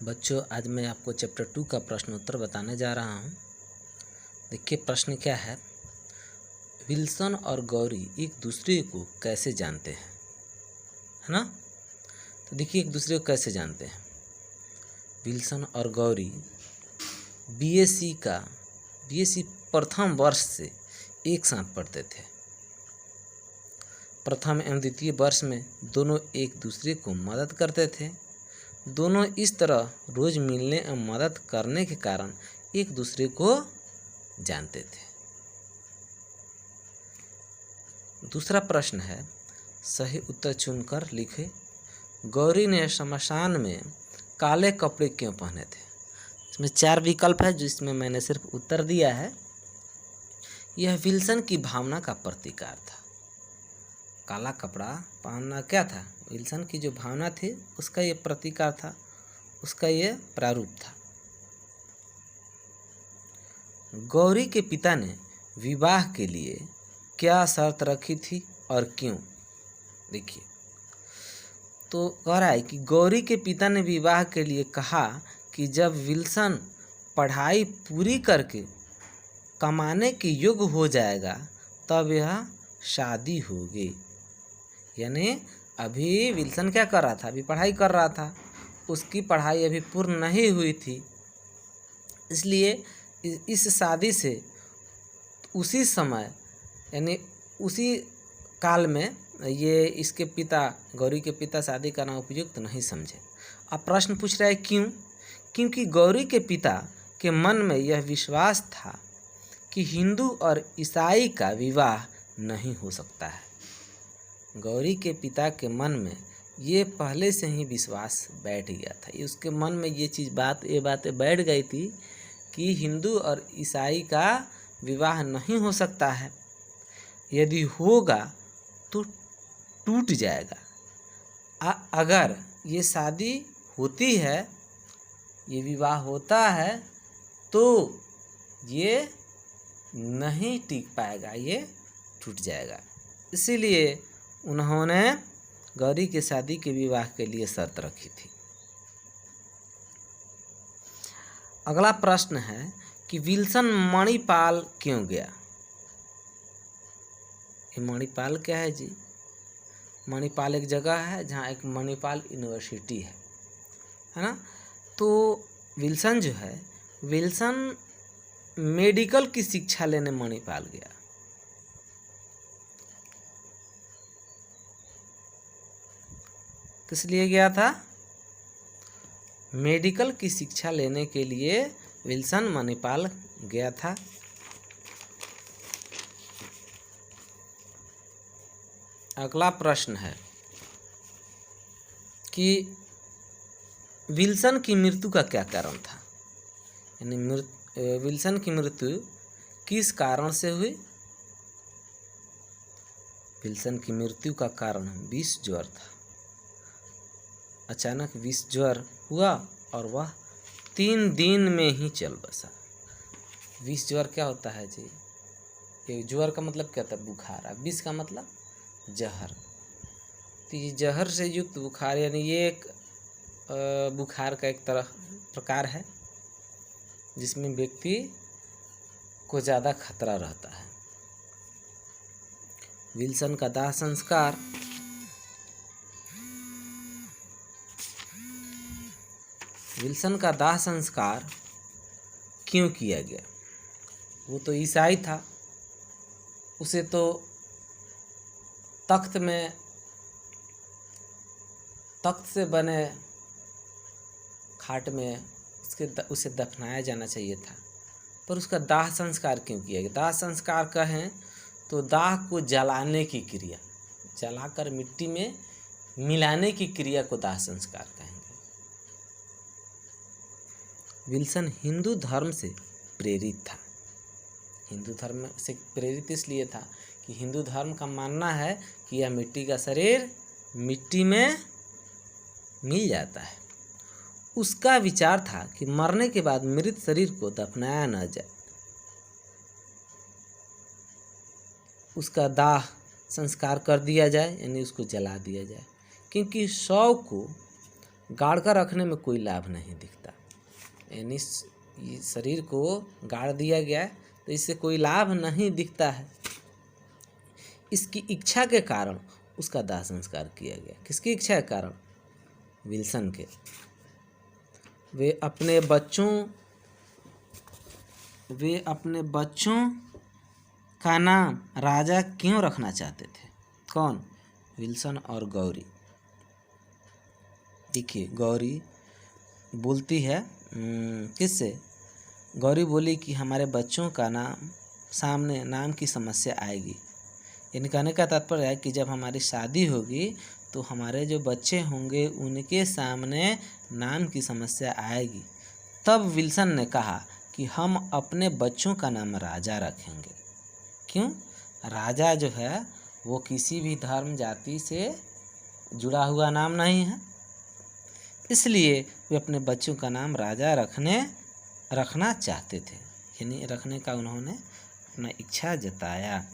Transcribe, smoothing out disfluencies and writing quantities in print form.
बच्चों, आज मैं आपको चैप्टर 2 का प्रश्न उत्तर बताने जा रहा हूँ। देखिए प्रश्न क्या है। विल्सन और गौरी एक दूसरे को कैसे जानते हैं, है ना। तो देखिए एक दूसरे को कैसे जानते हैं। विल्सन और गौरी बीएससी प्रथम वर्ष से एक साथ पढ़ते थे। प्रथम एवं द्वितीय वर्ष में दोनों एक दूसरे को मदद करते थे। दोनों इस तरह रोज मिलने और मदद करने के कारण एक दूसरे को जानते थे। दूसरा प्रश्न है, सही उत्तर चुनकर लिखे। गौरी ने शमशान में काले कपड़े क्यों पहने थे। इसमें 4 विकल्प है, जिसमें मैंने सिर्फ उत्तर दिया है। यह विल्सन की भावना का प्रतिकार था। काला कपड़ा पहनना क्या था, विल्सन की जो भावना थी उसका ये प्रतिकार था, उसका ये प्रारूप था। गौरी के पिता ने विवाह के लिए क्या शर्त रखी थी और क्यों। देखिए तो कह रहा है कि गौरी के पिता ने विवाह के लिए कहा कि जब विल्सन पढ़ाई पूरी करके कमाने के योग्य हो जाएगा तब यह शादी होगी। यानी अभी विल्सन क्या कर रहा था, अभी पढ़ाई कर रहा था, उसकी पढ़ाई अभी पूर्ण नहीं हुई थी, इसलिए इस शादी से उसी समय यानी उसी काल में ये इसके पिता, गौरी के पिता शादी करना उपयुक्त नहीं समझे। अब प्रश्न पूछ रहा है क्यों। क्योंकि गौरी के पिता के मन में यह विश्वास था कि हिंदू और ईसाई का विवाह नहीं हो सकता है। गौरी के पिता के मन में ये पहले से ही विश्वास बैठ गया था। ये उसके मन में ये बातें बैठ गई थी कि हिंदू और ईसाई का विवाह नहीं हो सकता है। यदि होगा तो टूट जाएगा। अगर ये शादी होती है, ये विवाह होता है, तो ये नहीं टिक पाएगा, ये टूट जाएगा। इसीलिए उन्होंने गौरी के शादी के विवाह के लिए शर्त रखी थी। अगला प्रश्न है कि विल्सन मणिपाल क्यों गया। ये मणिपाल क्या है जी। मणिपाल एक जगह है जहाँ एक मणिपाल यूनिवर्सिटी है ना। तो विल्सन जो है, विल्सन मेडिकल की शिक्षा लेने मणिपाल गया। किस लिए गया था, मेडिकल की शिक्षा लेने के लिए विल्सन मणिपाल गया था। अगला प्रश्न है कि विल्सन की मृत्यु का क्या कारण था। यानी विल्सन की मृत्यु किस कारण से हुई। विल्सन की मृत्यु का कारण विष ज्वर था। अचानक विष ज्वर हुआ और वह 3 दिन में ही चल बसा। विष ज्वर क्या होता है जी, ये ज्वर का मतलब क्या होता है, बुखार। विष का मतलब जहर। तो ये जहर से युक्त बुखार, यानी ये एक बुखार का एक प्रकार है जिसमें व्यक्ति को ज़्यादा खतरा रहता है। विल्सन का दाह संस्कार क्यों किया गया। वो तो ईसाई था, उसे तो तख्त से बने खाट में उसे दफनाया जाना चाहिए था, पर उसका दाह संस्कार क्यों किया गया। दाह संस्कार कहें तो दाह को जलाने की क्रिया, जलाकर मिट्टी में मिलाने की क्रिया को दाह संस्कार कहेंगे। विल्सन हिंदू धर्म से प्रेरित था। हिंदू धर्म से प्रेरित इसलिए था कि हिंदू धर्म का मानना है कि यह मिट्टी का शरीर मिट्टी में मिल जाता है। उसका विचार था कि मरने के बाद मृत शरीर को दफनाया न जाए, उसका दाह संस्कार कर दिया जाए, यानी उसको जला दिया जाए। क्योंकि शव को गाड़ कर रखने में कोई लाभ नहीं दिखता। यानी शरीर को गाड़ दिया गया है तो इससे कोई लाभ नहीं दिखता है। इसकी इच्छा के कारण उसका दाह संस्कार किया गया। किसकी इच्छा के कारण? विल्सन के। वे अपने बच्चों का नाम राजा क्यों रखना चाहते थे? कौन? विल्सन और गौरी। देखिए, गौरी बोलती है किससे? गौरी बोली कि हमारे बच्चों का सामने नाम की समस्या आएगी। यानी कहने का तात्पर्य है कि जब हमारी शादी होगी तो हमारे जो बच्चे होंगे उनके सामने नाम की समस्या आएगी। तब विल्सन ने कहा कि हम अपने बच्चों का नाम राजा रखेंगे। क्यों? राजा जो है वो किसी भी धर्म जाति से जुड़ा हुआ नाम नहीं है, इसलिए वे अपने बच्चों का नाम राजा रखना चाहते थे। यानी रखने का उन्होंने अपना इच्छा जताया।